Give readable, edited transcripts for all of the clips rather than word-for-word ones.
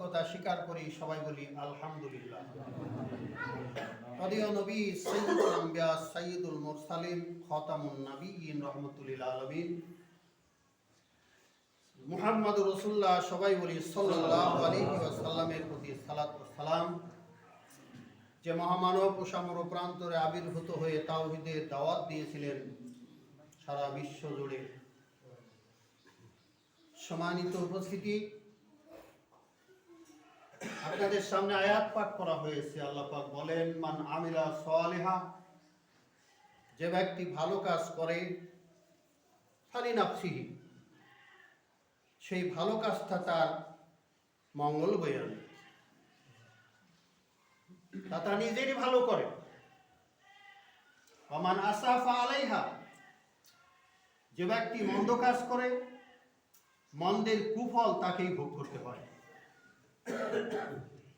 সত্যতা স্বীকার করি, সবাই বলি আলহামদুলিল্লাহ। প্রিয় নবী সাইয়্যিদুল আম্বিয়া সাইয়্যিদুল মুরসালিন খাতামুন নবিয়্যিন রাহমাতুল লিল আলামিন মুহাম্মদুর রাসূলুল্লাহ, সবাই বলি সাল্লাল্লাহু আলাইহি ওয়াসাল্লামের প্রতি সালাত ও সালাম। যে মহামানব ও সামর প্রান্তরে আবির্ভূত হয়ে তাওহীদের দাওয়াত দিয়েছিলেন সারা বিশ্ব জুড়ে। সম্মানিত উপস্থিতি, আপনাদের সামনে আয়াত পাঠ করা হয়েছে। আল্লাহ পাক বলেন, মান আমিলা সালিহা, যে ব্যক্তি ভালো কাজ করে, ফালিনাফসিহি, সেই ভালো কাজটা তার মঙ্গল বয়ে আনে, তা নিজেরই ভালো করে। ওমান আসাফা আলাইহা, যে ব্যক্তি মন্দ কাজ করে, মন্দের কুফল তাকেই ভোগ করতে হয়,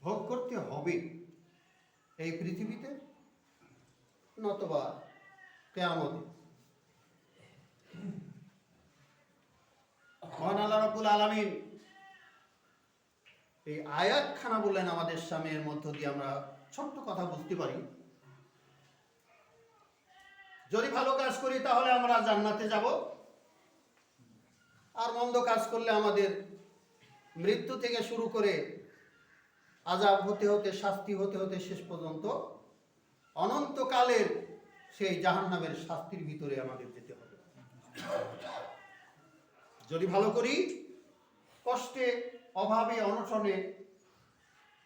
ভোগ করতে হবে এই পৃথিবীতে নতবা কিয়ামতে। মহান আল্লাহ রাব্বুল আলামিন এই আয়াতখানা বললেন আমাদের সামনে। এর মধ্য দিয়ে আমরা ছোট্ট কথা বুঝতে পারি, যদি ভালো কাজ করি তাহলে আমরা জান্নাতে যাব, আর মন্দ কাজ করলে আমাদের মৃত্যু থেকে শুরু করে আযাব হতে হতে, শাস্তি হতে হতে শেষ পর্যন্ত অনন্তকালের সেই জাহান্নামের শাস্তির ভিতরে আমাদের যেতে হবে। যদি ভালো করি, কষ্টে, অভাবে, অনশনে,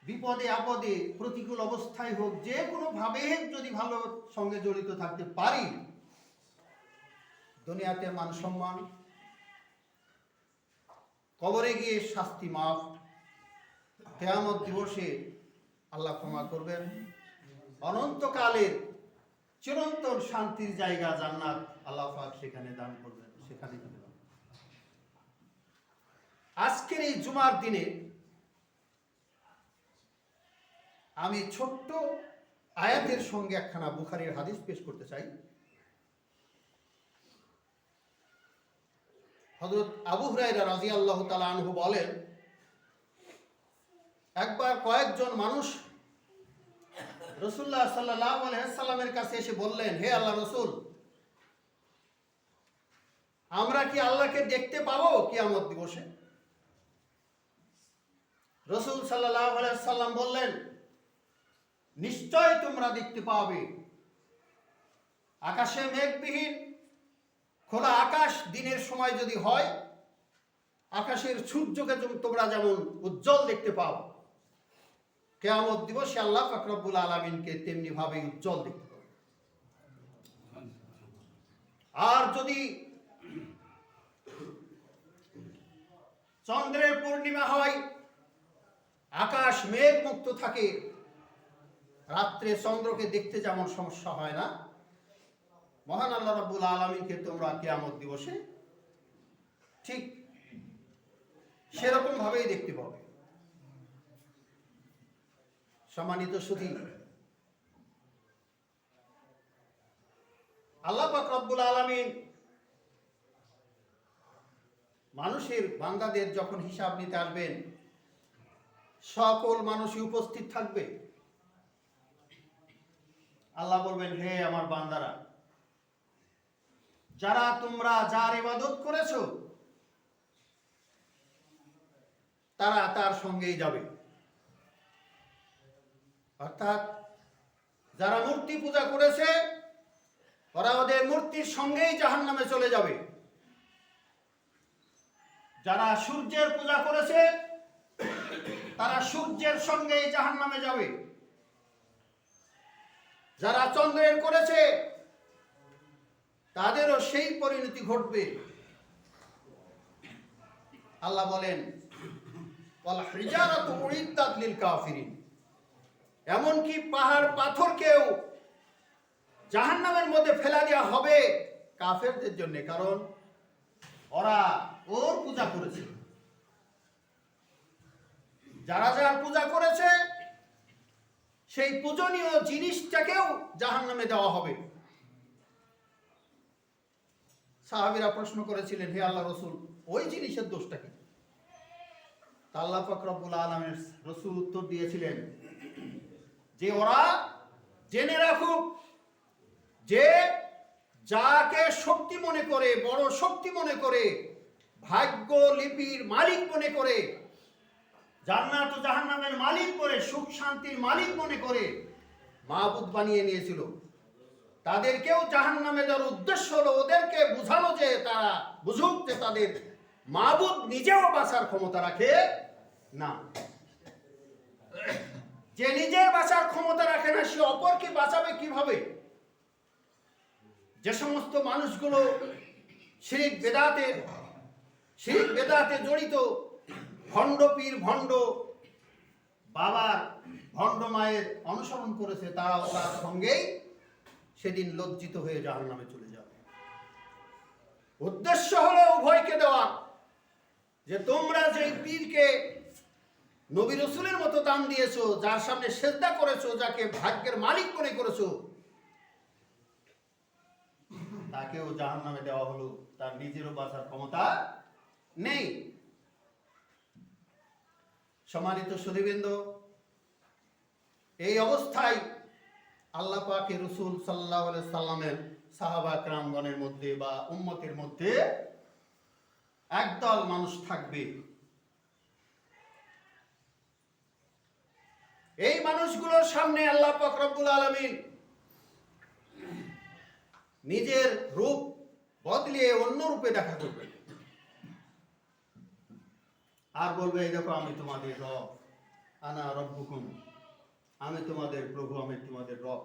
বিপদে আপদে, প্রতিকূল অবস্থায় হোক, যে কোনো ভাবে যদি ভালো সঙ্গে জড়িত থাকতে পারি, দুনিয়াতে মান সম্মান, কবরে গিয়ে শাস্তি মাফ, কিয়ামত দিবসে আল্লাহ ক্ষমা করবেন, অনন্তকালের চিরন্তন শান্তির জায়গা জান্নাত আল্লাহ পাক সেখানে দান করবেন, সেখানে দিবেন। আজকের এই জুমার দিনে আমি ছোট্ট আয়াতের সঙ্গে একখানা বুখারীর হাদিস পেশ করতে চাই। হযরত আবু হুরায়রা রাদিয়াল্লাহু তাআলা আনহু বলেন, একবার কয়েকজন মানুষ রাসূলুল্লাহ সাল্লাল্লাহু আলাইহি ওয়াসাল্লামের কাছে এসে বললেন, হে আল্লাহর রাসূল, আমরা কি আল্লাহকে দেখতে পাবো কিয়ামত দিবসে? রাসূল সাল্লাল্লাহু আলাইহি ওয়াসাল্লাম বললেন, নিশ্চয় তোমরা দেখতে পাবে। আকাশে মেঘবিহীন খোলা আকাশ দিনের সময় যদি হয়, আকাশের সূর্যকে তোমরা যেমন উজ্জ্বল দেখতে পাও, কিয়ামত দিবসে আল্লাহ পাক রব্বুল আলামিনকে তেমনি ভাবে উজ্জ্বল দেখতে পাবে। আর যদি চন্দ্রের পূর্ণিমা হয়, আকাশ মেঘ মুক্ত থাকে, রাত্রে চন্দ্রকে দেখতে যেমন সমস্যা হয় না, মহান আল্লাহ রাব্বুল আলামিনকে তোমরা কিয়ামত দিবসে ঠিক সেরকম ভাবেই দেখতে পাবে। সম্মানিত সুধী, আল্লাহ পাক রব্বুল আলামিন মানুষের বান্দাদের যখন হিসাব নিতে আসবেন, সকল মানুষই উপস্থিত থাকবে। আল্লাহ বলবেন, হে আমার বান্দারা, যারা তোমরা যার ইবাদত করেছো তারা তার সঙ্গেই যাবে। অর্থাৎ যারা মূর্তি পূজা করেছে ওরা ওদের মূর্তির সঙ্গেই জাহান্নামে চলে যাবে। যারা সূর্যের পূজা করেছে তারা সূর্যের সঙ্গেই জাহান্নামে যাবে। যারা চন্দ্রের করেছে তাদেরও সেই পরিণতি ঘটবে। আল্লাহ বলেন, ওয়াল হিজারাতু উইদ্দাত লিল কাফিরিন, এমনকি পাহাড় পাথরকেও জাহান্নামের মধ্যে ফেলা দেওয়া হবে কাফেরদের জন্য, কারণ ওরা ওর পূজা করেছে। যারা যার পূজা করেছে সেই পূজনীয় জিনিসটাকেও জাহান্নামে দেওয়া হবে। সাহাবীরা প্রশ্ন করেছিলেন, হে আল্লাহ রাসূল, ওই জিনিসের দোষটা কি? আল্লাহ পাক রব্বুল আলামিন রাসূল উত্তর দিয়েছিলেন যে ওরা জেনে রাখুক যে যাকে শক্তি মনে করে, বড় শক্তি মনে করে, ভাগ্য লিপির মালিক মনে করে, জান্নাত ও জাহান্নামের মালিক করে, সুখ শান্তির মালিক মনে করে মাবুদ বানিয়ে নিয়েছিল, তাদেরকেও জাহান্নামে দেওয়ার উদ্দেশ্য হলো ওদেরকে বুঝানো যে তারা বুঝুক যে তাদের মাবুদ নিজেও বাঁচার ক্ষমতা রাখে না। যে নিজে বাঁচার ক্ষমতা রাখে না সে অপরকে বাঁচাবে কিভাবে? যে সমস্ত মানুষগুলো শিরক বেদাতে জড়িত, ভণ্ড পীর, ভণ্ড বাবার, ভণ্ড মায়ের অনুসরণ করেছে, তারা তার সঙ্গেই সেদিন লজ্জিত হয়ে জাহান্নামে চলে যাবে। উদ্দেশ্য হলো উভয়কে দেওয়া যে তোমরা যে পীরকে নবী রাসূলের মতো দান দিয়েছো, যার সামনে সেজদা করেছো, যাকে ভাগ্যের মালিক মনে করেছো, তাকেও জাহান্নামে দেওয়া হলো, তার নিজেরও বাঁচার ক্ষমতা নেই। সম্মানিত সুধীবৃন্দ, এই অবস্থায় আল্লাহ পাকের রাসূল সাল্লাল্লাহু আলাইহি সাল্লামের সাহাবা کرامগণের মধ্যে বা উম্মতের মধ্যে একদল মানুষ থাকবে। এই মানুষগুলোর সামনে আল্লাহ পাক রব্বুল আলামিন নিজের রূপ বদলিয়ে অন্য রূপে দেখা করবে আর বলবে, এই দেখো আমি তোমাদের রব, আনা রব্বুকুম, আমি তোমাদের প্রভু, আমি তোমাদের রব।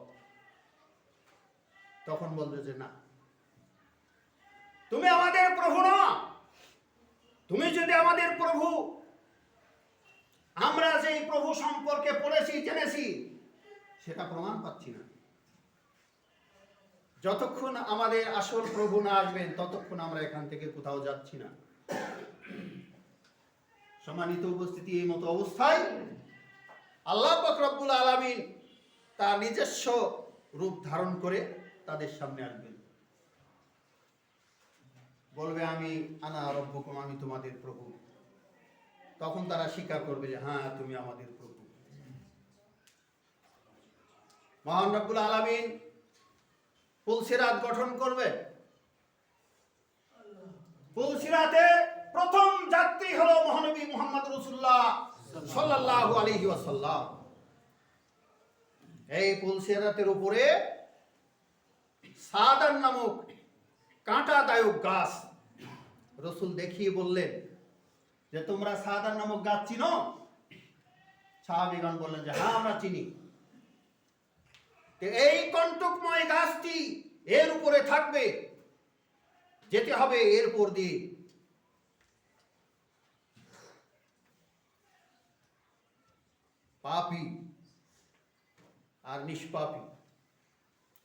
তখন বলবে যে না, তুমি আমাদের প্রভু না। তুমি যদি আমাদের প্রভু, আমরা যে প্রভু সম্পর্কে পড়েছি, জেনেছি, সেটা প্রমাণ পাচ্ছি না। যতক্ষণ আমাদের আসল প্রভু না আসবেন ততক্ষণ আমরা এখান থেকে কোথাও যাচ্ছি না। সম্মানিত উপস্থিতি, এই মতো অবস্থায় আল্লাহ পাক রব্বুল আলামিন তার নিজস্ব রূপ ধারণ করে তাদের সামনে আসবেন, বলবে আমি আনা রব্বুকুম, আমি তোমাদের প্রভু। তখন তারা স্বীকার করবে যে হ্যাঁ, তুমি আমাদের প্রভু। মহান রব্বুল আলামিন পুলসিরাত গঠন করবে। পুলসিরাতে প্রথম যাত্রী হলো মহানবী মুহাম্মদ রাসূলুল্লাহ সাল্লাল্লাহু আলাইহি ওয়াসাল্লাম। এই পুলসিরাতের উপরে সাদান নামক কাঁটাদায়ক গাছ রাসূল দেখিয়ে বললেন যে তোমরা সাদান নামক গাছ চিনো? সাহাবীগণ বললেন যে হ্যাঁ, আমরা চিনি। এই কণ্টকময় গাছটি এর উপরে থাকবে, যেতে হবে এর উপর দিয়ে। পাপী আর নিষ্পাপী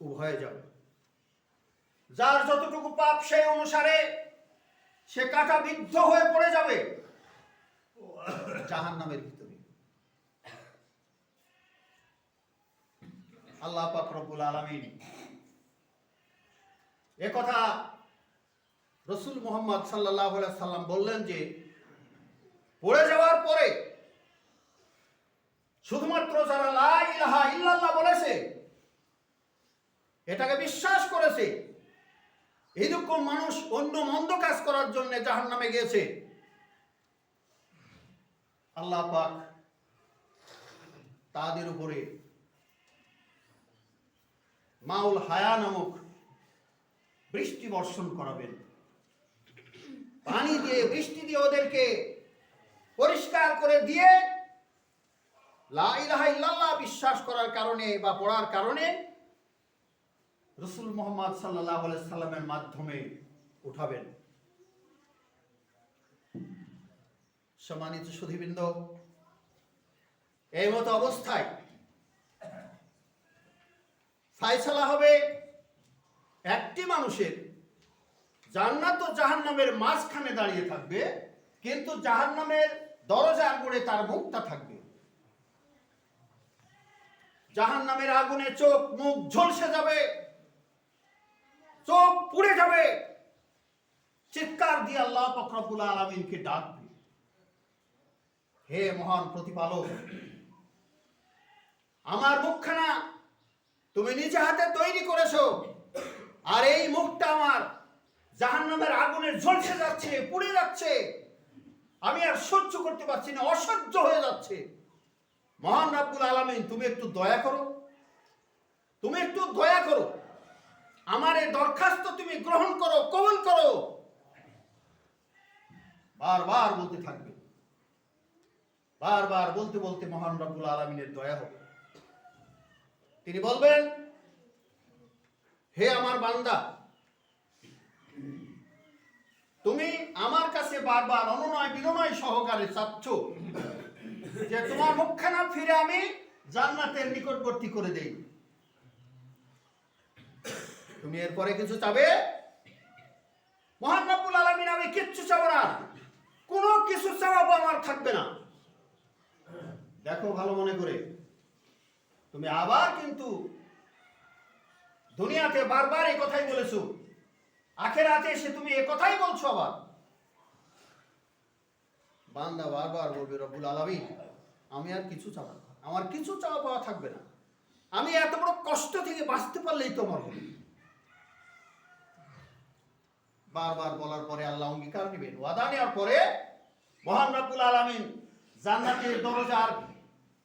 উভয়ে যাবে। যার যতটুকু পাপ সেই অনুসারে সে কাঁটা বিদ্ধ হয়ে পড়ে যাবে জাহান্নামের ভিতরে। আল্লাহ পাক রব্বুল আলামিন একথা রাসূল মুহাম্মদ সাল্লাল্লাহু আলাইহি সাল্লাম বললেন যে পড়ে যাওয়ার পরে শুধুমাত্র যারা লা ইলাহা ইল্লাল্লাহ বলেছে, এটাকে বিশ্বাস করেছে, এইরকম মানুষ অন্য মন্দ কাজ করার জন্য জাহান্নামে গিয়েছে, আল্লাহ পাক তাদের উপরে মাউল হায়া নামক বৃষ্টি বর্ষণ করাবেন। পানি দিয়ে, বৃষ্টি দিয়ে ওদেরকে পরিষ্কার করে দিয়ে লা ইলাহা ইল্লাল্লাহ বিশ্বাস করার কারণে বা পড়ার কারণে রাসূল মুহাম্মদ সাল্লাল্লাহু আলাইহি সাল্লামের মাধ্যমে উঠাবেন। সম্মানিত সুধীবৃন্দ, এই মতো অবস্থায় ফায়সালা হবে একটি মানুষের, জান্নাত ও জাহান্নামের মাঝখানে দাঁড়িয়ে থাকবে, কিন্তু জাহান্নামের দরজা আগুনে তার মুখটা থাকবে। জাহান্নামের আগুনে চোখ মুখ ঝলসে যাবে, চোখ পুড়ে যাবে, চিৎকার দিয়ে আল্লাহ পাক রব্বুল আলামিনকে ডাকবে। হে মহান প্রতিপালক, আমার মুখখানা তুমি নিজে হাতে তৈরি করেছো, আর এই মুখটা আমার জাহান্নামের আগুনে ঝলসে যাচ্ছে, পুড়ে যাচ্ছে, আমি আর সহ্য করতে পারছি না, অসহ্য হয়ে যাচ্ছে। মহান রব্বুল আলামিন, তুমি একটু দয়া করো, তুমি একটু দয়া করো, আমার এই দরখাস্ত তুমি গ্রহণ করো, কবুল করো। বারবার বলতে থাকবে, বারবার বলতে বলতে মহান রব্বুল আলামিনের দয়া হবে। তিনি বলবেন, হে আমার বান্দা, তুমি আমার কাছে বারবার অনুনয় বিনয় সহকারে চাচ্ছ যে তোমার মুখখানা ফিরে আমি জান্নাতের নিকটবর্তী করে দেই। তুমি এরপরে কিছু চাবে? মহান রব্বুল আলামিন, আমি কিচ্ছু চাবো না, কোনো কিছু চাওয়াবো আমার থাকবে না। দেখো ভালো মনে করে, তুমি আবার কিন্তু দুনিয়াতে বারবার এই কথাই বলেছো, আখিরাতে এসে তুমি এই কথাই বলছো আবার। বান্দা বারবার বলবে, রব্বুল আলামিন, আমি আর কিছু চাবো না, আমার কিছু চাওয়া পাওয়া থাকবে না, আমি এত বড় কষ্ট থেকে বাঁচতে পারলেই তো আমার হবে। বারবার বলার পরে আল্লাহ অঙ্গীকার নেবেন, ওয়াদা নেওয়ার পরে মহান রব্বুল আলামিন জান্নাতের দরজার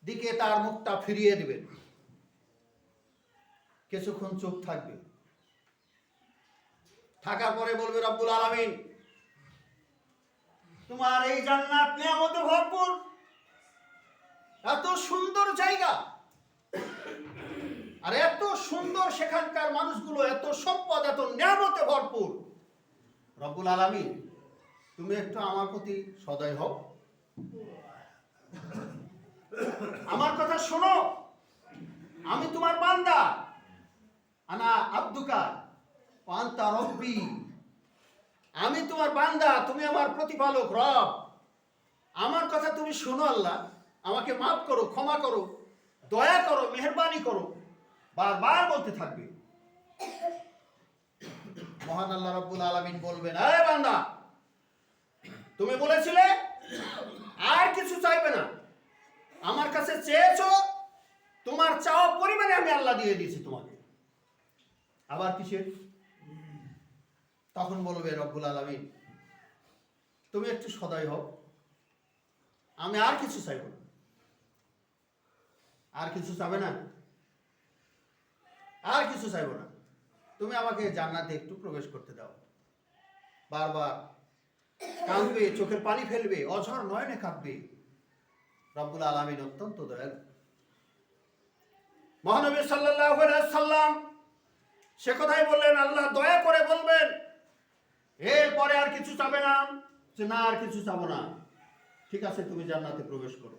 দিকে তার মুখটা ফিরিয়ে দিবেন। কিছুক্ষণ চুপ থাকবে, থাকার পরে বলবে, রব্বুল আলামিন, তোমার এই জান্নাত নিয়ামতে ভরপুর, এত সুন্দর জায়গা, আর এত সুন্দর সেখানকার মানুষগুলো, এত সম্পদ, এত নিয়ামতে ভরপুর। রব্বুল আলামিন, তুমি একটু আমার প্রতি সদয় হও, আমার কথা শোনো, আমি তোমার বান্দা, আনা আব্দুকা আনতা রব্বি, আমি তোমার বান্দা, তুমি আমার প্রতিপালক রব, আমার কথা তুমি শোনো আল্লাহ, আমাকে মাফ করো, ক্ষমা করো, দয়া করো, মেহেরবানি করো, বারবার বলতে থাকবে। মহান আল্লাহ রব্বুল আলামিন বলবেন, আরে বান্দা, তুমি বলেছিলে আর কিছু চাইবে না, আমার কাছে চেয়েছো, তোমার চাওয়া পরিমাণে আমি আল্লাহ দিয়ে দিয়েছি তোমাকে, আবার কিসের? তখন বলবে রব্বুল আলামিন, তুমি একটু সদয় হও, আমি আর কিছু চাইব না। আর কিছু চাবে না? আর কিছু চাইব না, তুমি আমাকে জান্নাতে একটু প্রবেশ করতে দাও। বারবার কাঁদবে, চোখের পানি ফেলবে, অঝর নয়নে কাঁদবে। রব্বুল আলামিন অত্যন্ত দয়ালু। মহানবী সাল্লাল্লাহু আলাইহি সাল্লাম সে কথাই বললেন, আল্লাহ দয়া করে বলবেন, এরপরে আর কিছু চাবে না? যে না, আর কিছু চাবো না। ঠিক আছে, তুমি জান্নাতে প্রবেশ করো।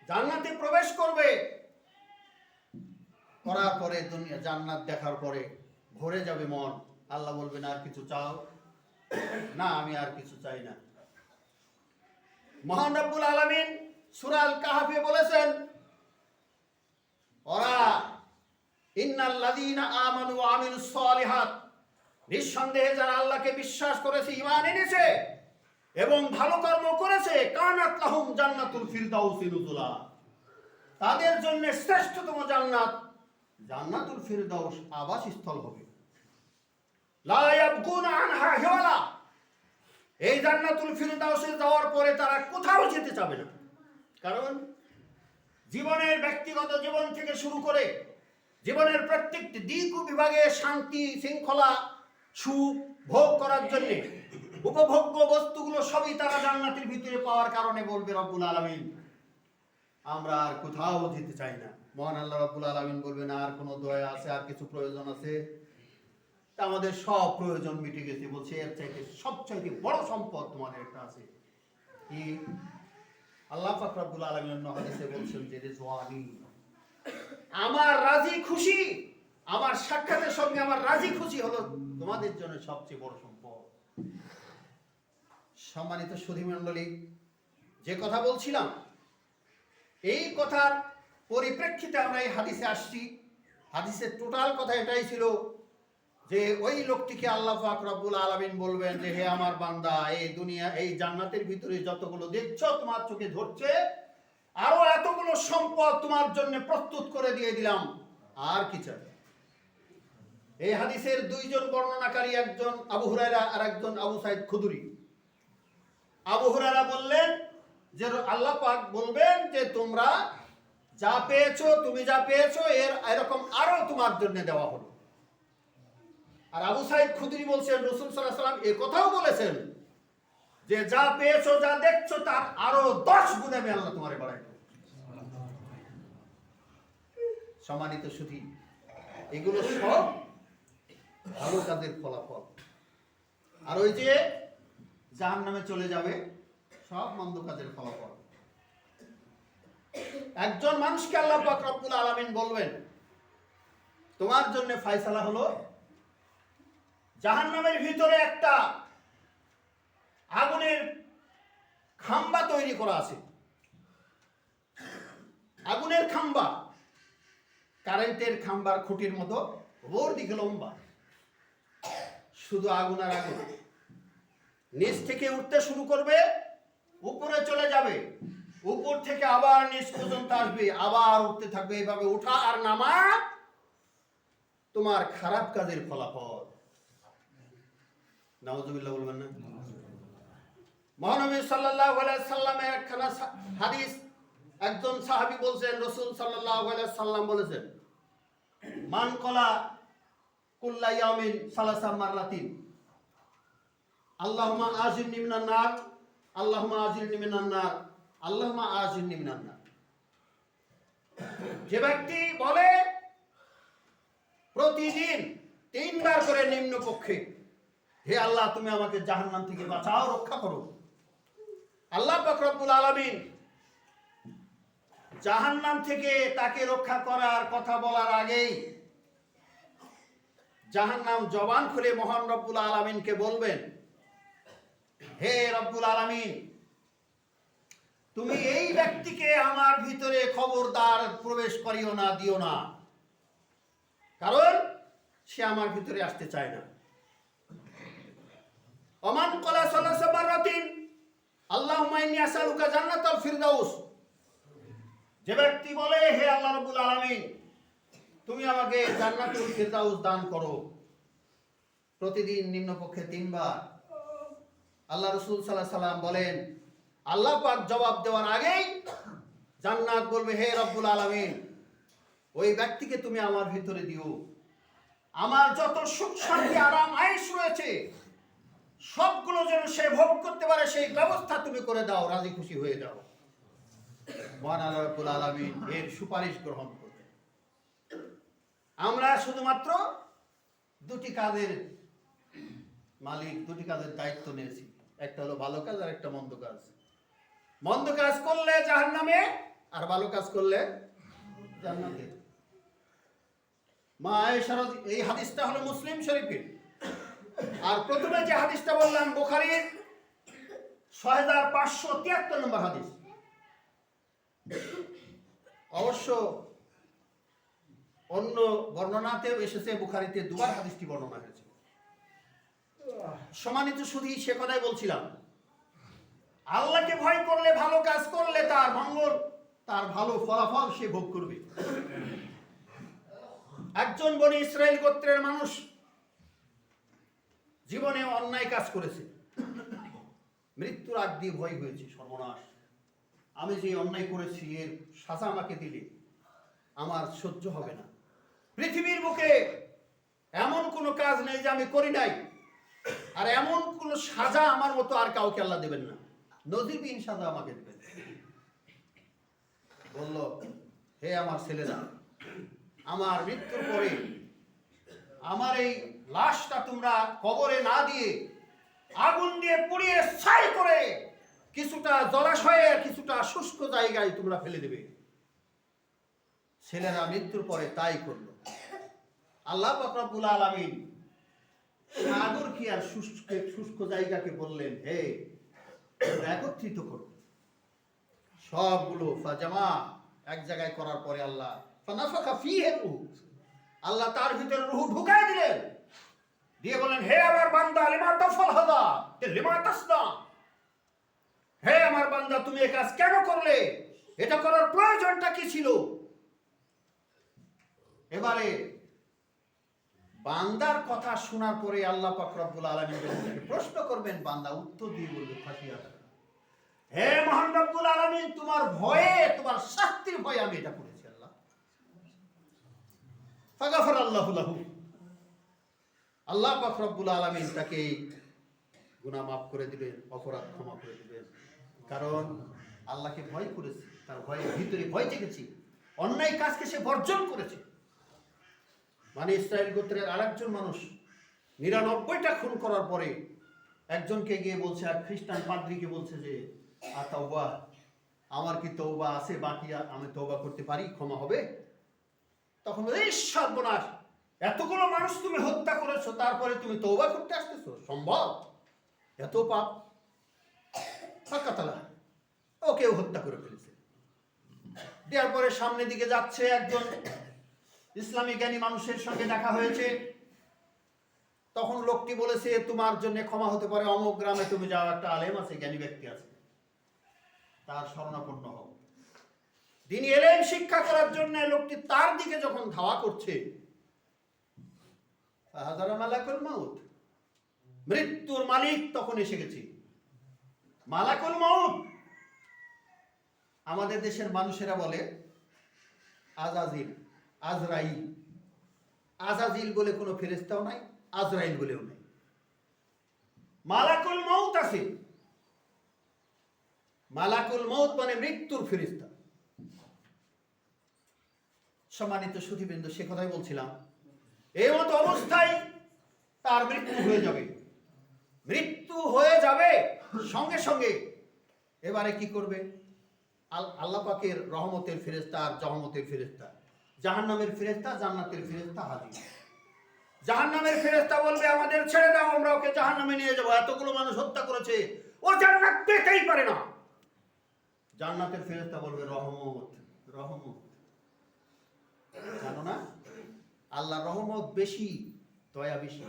জান্নাতে প্রবেশ করবে, করার পরে দুনিয়া জান্নাত দেখার পরে ভরে যাবে মন। আল্লাহ বলবেন, আর কিছু চাও? না, আমি আর কিছু চাই না। মহান রব্বুল আলামিন সূরা আল কাহফে বলেছেন, ওরা ইন্নাল্লাযীনা আমানু ওয়া আমিলুস সালিহাত, নিঃসন্দেহে যারা আল্লাহকে বিশ্বাস করেছে, ঈমান এনেছে এবং ভালো কর্ম করেছে, কানাত লাহুম জান্নাতুল ফিরদাউসি নুজুলা, তাদের জন্য শ্রেষ্ঠতম জান্নাত জান্নাতুল ফিরদাউস আবাসস্থল হবে। লা ইয়াবগুনা আনহা হিওয়ালা, এই জান্নাতুল ফিরদাউসে যাওয়ার পরে তারা কোথাও যেতে চাবে না। কারণ জীবনের ব্যক্তিগত জীবন থেকে শুরু করে জীবনের প্রত্যেকটি দিক ও বিভাগে শান্তি শৃঙ্খলা সুখ ভোগ করার জন্য উপভোগ্য বস্তুগুলো সবই তারা জান্নাতের ভিতরে পাওয়ার কারণে বলবে রব্বুল আলামিন, আমরা আর কোথাও যেতে চাই না। মহান আল্লাহ রব্বুল আলামিন বলবেন, আর কোনো দয়া আছে? আর কিছু প্রয়োজন আছে? আমাদের সব প্রয়োজন মিটে গেছে। বলছে, এর চাইতে সবচাইতে বড় সম্পদ তোমাদের একটা আছে। কি? আল্লাহ পাক রব্বুল আলামিন অন্য হাদিসে বলছেন যে রিজওয়ানি, আমার রাজি খুশি, আমার সাক্ষাতের সঙ্গে আমার রাজি খুশি হলো তোমাদের জন্য সবচেয়ে বড় সম্পদ। সম্মানিত সুধী মণ্ডলী, যে কথা বলছিলাম, এই কথার পরিপ্রেক্ষিতে আমরা এই হাদিসে আসছি। হাদিসের টোটাল কথা এটাই ছিল যে ওই লোকটিকে আল্লাহ পাক রব্বুল আলামিন বলবেন যে হে আমার বান্দা, এই দুনিয়া এই জান্নাতের ভিতরে যতগুলো দেখছো তোমার চোখে ধরছে, আরো এতগুলো সম্পদ তোমার জন্য প্রস্তুত করে দিয়ে দিলাম, আর কি চাই? এই হাদিসের দুইজন বর্ণনাকারী, একজন আবু হুরায়রা আর একজন আবু সাইদ খুদরি। আবু হুরায়রা বললেন যে আল্লাহ পাক বলবেন যে তোমরা যা পেয়েছো, তুমি যা পেয়েছো এর এরকম আরো তোমার জন্য দেওয়া হলো। আর আবু সাইদ খুদরি বলছেন রাসূল সাল্লাল্লাহু আলাইহি ওয়াসাল্লাম এই কথাও বলেছেন যে যা পেয়েছো, যা দেখছো তার আরো 10 গুণ আমি আল্লাহ তোমারে বাড়াই দেব। সম্মানিত সুধী, এগুলো সব ভালো কাজের ফলাফল। আর ওই যে জাহান্নামে চলে যাবে, সব মন্দ কাজের ফলাফল। একজন মানুষকে আল্লাহ পাক রব্বুল আলামিন বলবেন তোমার জন্য ফয়সালা হলো জাহান্নামের ভিতরে একটা আগুনের খাম্বা তৈরি করা আছে। আগুনের খাম্বা কারেন্টের খাম্বার খুঁটির মতো ওর দিকে লম্বা, শুধু আগুন আর আগুন। নিচ থেকে উঠতে শুরু করবে, উপরে চলে যাবে, উপর থেকে আবার নিচ পর্যন্ত আসবে, আবার উঠতে থাকবে, এইভাবে ওঠা আর নামা তোমার খারাপ কাজের ফলাফল। নাউজুবিল্লাহ বলবেন না? মহানবী সাল্লাল্লাহু আলাইহি সাল্লামের একখানা হাদিস, একজন সাহাবী বলছেন রাসূল সাল্লাল্লাহু আলাইহি সাল্লাম বলেছেন মান কলা কুল্লা ইয়াউমিন সালাসা মাররাতিন আল্লাহুম্মা আজিরনি মিনান নার, আল্লাহুম্মা আজিরনি মিনান নার, আল্লাহুম্মা আজিরনি মিনান নার। যে ব্যক্তি বলে প্রতিদিন 3 বার করে নিম্ন পক্ষে হে আল্লাহ তুমি আমাকে জাহান্নাম থেকে বাঁচাও, রক্ষা করো, আল্লাহ পাক রব্বুল আলামিন জাহান্নাম থেকে তাকে রক্ষা করার কথা বলার আগেই জাহান্নাম জবান খুলে মহান রব্বুল আলামিনকে বলবেন হে রব্বুল আলামিন তুমি এই ব্যক্তিকে আমার ভিতরে খবরদার প্রবেশ করিও না, দিও না, কারণ সে আমার ভিতরে আসতে চায় না। ওমান ক্বালা সালাসা মাররাতিন আল্লাহুম্মা ইন্নী আসআলুকা জান্নাতাল ফিরদাউস, যে ব্যক্তি বলে হে আল্লাহ রাব্বুল আলামিন তুমি আমাকে জান্নাতুল ফিরদাউস দান করো, প্রতিদিন নিম্নপক্ষে 3 বার। আল্লাহ রাসূল সাল্লাল্লাহু আলাইহি সাল্লাম বলেন আল্লাহ পাক জবাব দেওয়ার আগেই জান্নাত বলবে হে রব্বুল আলামিন ওই ব্যক্তিকে তুমি আমার ভিতরে দিও, আমার যত সুখ শান্তি আরাম আয়েশ রয়েছে সবগুলো যেন সে ভোগ করতে পারে সেই ব্যবস্থা তুমি করে দাও, রাজি খুশি হয়ে যাও। মহান আল্লাহ রাব্বুল আলামিন এর সুপারিশ গ্রহণ করবে। আমরা শুধুমাত্র 2টি কাজের মালিক, 2টি কাজের দায়িত্ব নিয়েছি, একটা হলো ভালো কাজ আর একটা মন্দ কাজ। মন্দ কাজ করলে জাহান্নামে, আর ভালো কাজ করলে জান্নাতে। মা আয়েশা এই হাদিসটা হলো মুসলিম শরীফের, আর প্রথমে যে হাদিসটা বললাম বুখারীর 6573 নম্বর হাদিস। অবশ্য অন্য বর্ণনাতেও এসেছে, বুখারীতে 2 বার হাদিসটি বর্ণনা হয়েছে। সম্মানিত সুধী, সে কথাই বলছিলাম, আল্লাহকে ভয় করলে, ভালো কাজ করলে তার মঙ্গল, তার ভালো ফলাফল সে ভোগ করবে। একজন বনি ইসরাইল গোত্রের মানুষ জীবনে অন্যায় কাজ করেছে, মৃত্যুর আগ দিয়ে ভয় হয়েছে, সর্বনাশ, আমি যে অন্যায় করেছি এর সাজা আমাকে দিলে আমার সহ্য হবে না। পৃথিবীর বুকে এমন কোনো কাজ নেই যে আমি করি নাই, আর এমন কোনো সাজা আমার মতো আর কাউকে আল্লাহ দেবেন না, নজিরবিহীন সাজা আমাকে দেবেন। বলল হে আমার ছেলেরা, আমার মৃত্যুর পরে আমার এই লাশটা তোমরা কবরে না দিয়ে আগুন দিয়ে পুড়িয়ে ছাই করে কিছুটা জলাশয়ে, কিছুটা শুষ্ক জায়গায় তোমরা ফেলে দেবে। ছেলেরা মৃত্যুর পরে তাই করলো। আল্লাহ পাক রব্বুল আলামিন সাগর কি আর শুষ্ক জায়গাকে বললেন হে একত্রিত করো সবগুলো, ফাজামা এক জায়গায় করার পরে আল্লাহ ফানাফাখা ফীহি রূহ, আল্লাহ তার ভিতরে রূহ ঢুকাই দিলেন। দিয়ে বলেন, হে আমার বান্দা, লিমা তাফআল হাদা, লিমা তাসনা, হে আমার বান্দা তুমি এই কাজ কেন করলে, এটা করার প্রয়োজনটা কি ছিল? এবারে বান্দার কথা শোনার পরে আল্লাহ পাক রব্বুল আলামিন প্রশ্ন করবেন, বান্দা উত্তর দিয়ে বলবে, খাশিয়াতা, হে মহান রব্বুল আলামিন, তোমার ভয়ে, তোমার শাস্তির ভয়ে আমি এটা করেছি আল্লাহ। ফাগাফার আল্লাহু লাহু, আল্লাহ পাক রব্বুল আলামিন তাকে গুনাহ মাফ করে দিবেন, অপরাধ ক্ষমা করে দিবেন। কারণ আল্লাহকে ভয় করেছে, তার ভয়ের ভিতরে ভয় জেগেছে, অন্যায় কাজকে সে বর্জন করেছে। মানে ইসরায়েল গোত্রের আরেকজন মানুষ 99টা খুন করার পরে একজনকে গিয়ে বলছে, আর খ্রিস্টান পাদ্রীকে বলছে যে, তওবা, আমার কি তওবা আছে বাকি, আমি তওবা করতে পারি, ক্ষমা হবে? তখন এই সর্বনাশ, এতগুলো মানুষ তুমি হত্যা করেছো, তারপরে তুমি তওবা করতে আসতেছো, সম্ভব? এত পাপ। ফাকাতালা, ওকেও হত্যা করে ফেলেছে। দেওয়ার পরে সামনের দিকে যাচ্ছে, একজন ইসলামী জ্ঞানী মানুষের সঙ্গে দেখা হয়েছে। তখন লোকটি বলেছে, তোমার জন্য ক্ষমা হতে পারে, অমুক গ্রামে তুমি যাও, একটা আলেম আছে, জ্ঞানী ব্যক্তি আছে, তার শরণাপন্ন হও। তিনি এলেম শিক্ষা করার জন্য লোকটি তার দিকে যখন ধাওয়া করছে, হাজারা মালাকুল মাউত, মৃত্যুর মালিক তখন এসে গেছে। মালাকুল মাউত, আমাদের দেশের মানুষেরা বলে আজাজিল, আজরাইল। আজাজিল বলে কোনো ফেরেশতাও নাই, আজরাইল বলেও নাই, মালাকুল মাউত আছে। মালাকুল মাউত মানে মৃত্যুর ফেরেশতা। সম্মানিত সুধীবৃন্দ, সে কথাই বলছিলাম, এই মতো অবস্থায় তার মৃত্যু হয়ে যাবে। মৃত্যু হয়ে যাবে সঙ্গে সঙ্গে এবারে কি করবে? আল্লাহ পাকের রহমতের ফেরেশতা আর জহমতের ফেরেশতা, জাহান্নামের ফেরেশতা, জান্নাতের ফেরেশতা হাজির। জাহান্নামের ফেরেশতা বলবে, আমাদের ছেড়ে দাও, আমরা ওকে জাহান্নামে নিয়ে যাবো, এতগুলো মানুষ হত্যা করেছে, ও জান্নাত পেতেই পারে না। জান্নাতের ফেরেশতা বলবে, রহমত, রহমত। জানো না, আল্লাহর রহমত বেশি, দয়া বেশি,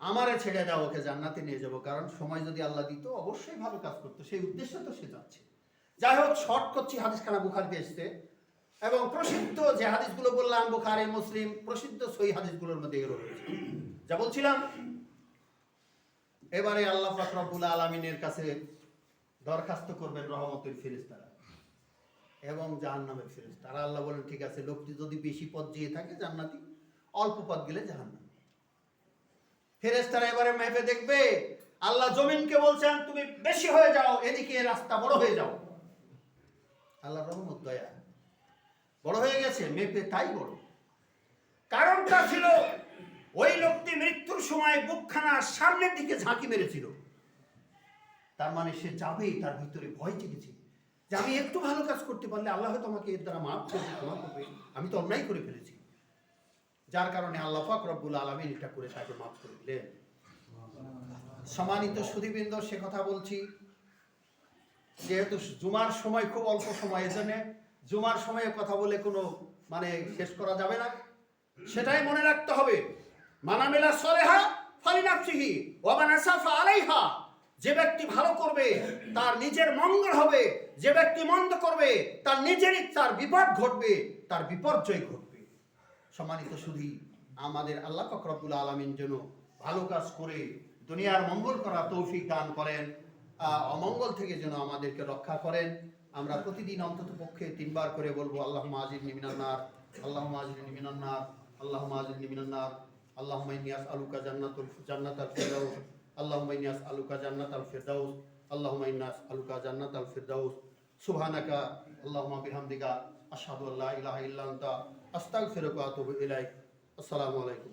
আমারে ছেড়ে দাও, ওকে জান্নাতে নিয়ে যাবো। কারণ সময় যদি আল্লাহ দিত, অবশ্যই ভালো কাজ করতো, সেই উদ্দেশ্যে তো সে যাচ্ছে। যাই হোক, শর্ট করছি, হাদিসখানা বুখারীতে এসেছে, এবং প্রসিদ্ধ যে হাদিসগুলো বললাম, বুখারী, মুসলিম, প্রসিদ্ধ সহিহ হাদিসগুলোর মধ্যে এগুলো রয়েছে। যা বলছিলাম, এবারে আল্লাহ পাক রব্বুল আলামিনের কাছে দরখাস্ত করবেন রহমতের ফেরেশতারা এবং জাহান্নামের ফেরেশতারা। আল্লাহ বলেন, ঠিক আছে, লোকটি যদি বেশি পথ যেয়ে থাকে জান্নাতি, অল্প পথ গেলে জাহান্নাম। ফেরেশতারা এবারে মেপে দেখবে, আল্লাহ জমিনকে বলছেন, তুমি বেশি হয়ে যাও, এদিকে রাস্তা বড় হয়ে যাও। আল্লাহ রহমত, দয়া বড় হয়ে গেছে, মেপে তাই বড়। কারণটা ছিল, ওই লোকটি মৃত্যুর সময় বুকখানা সামনের দিকে ঝাঁকি মেরেছিল। তার মানে সে যাবে, তার ভিতরে ভয় জেগেছে যে আমি একটু ভালো কাজ করতে পারলে আল্লাহ হয়তো আমাকে এর দ্বারা মাফ করবে, ক্ষমা করবে, আমি তো অন্যায় করে ফেলেছি। যার কারণে আল্লাহ পাক রব্বুল আলামিন এটা করে তাকে মাফ করে দিলেন। সম্মানিত সুধীবৃন্দ, সে কথা বলছি যেহেতু জুমার সময় খুব অল্প সময়, এজন্য জুমার সময়ে কথা বলে কোনো মানে শেষ করা যাবে না, সেটাই মনে রাখতে হবে। মানামিলা সলেহা ফালিনাফসিহি ওয়া মান আসাফা আলাইহা, যে ব্যক্তি ভালো করবে তার নিজের মঙ্গল হবে, যে ব্যক্তি মন্দ করবে তার নিজেরই তার বিপদ ঘটবে, তার বিপর্যয় ঘটবে। সম্মানিত সুধী, আমাদের আল্লাহ পাক রব্বুল আলামিন যেন ভালো কাজ করে দুনিয়ার মঙ্গল করা তৌফিক দান করেন, অমঙ্গল থেকে যেন আমাদেরকে রক্ষা করেন। আমরা প্রতিদিন অন্তত পক্ষে 3 বার করে বলবো, আল্লাহুম্মা আজিরনি মিনান নার, আল্লাহুম্মা আজিরনি মিনান নার, আল্লাহুম্মা আজিরনি মিনান নার, আল্লাহুম্মা ইন্নী আসআলুকা জান্নাতাল ফিরদাউস, আল্লাহুম্মা ইন্নী আসআলুকা জান্নাতাল ফিরদাউস, আল্লাহুম্মা ইন্নী আসআলুকা জান্নাতাল ফিরদাউস। সুবহানাকা আল্লাহুম্মা বিহামদিকা আশহাদু আল্লা ইলাহা ইল্লা আনতা আস্তাগফিরুকা ওয়া আতুবু ইলাইক। আসসালামু আলাইকুম।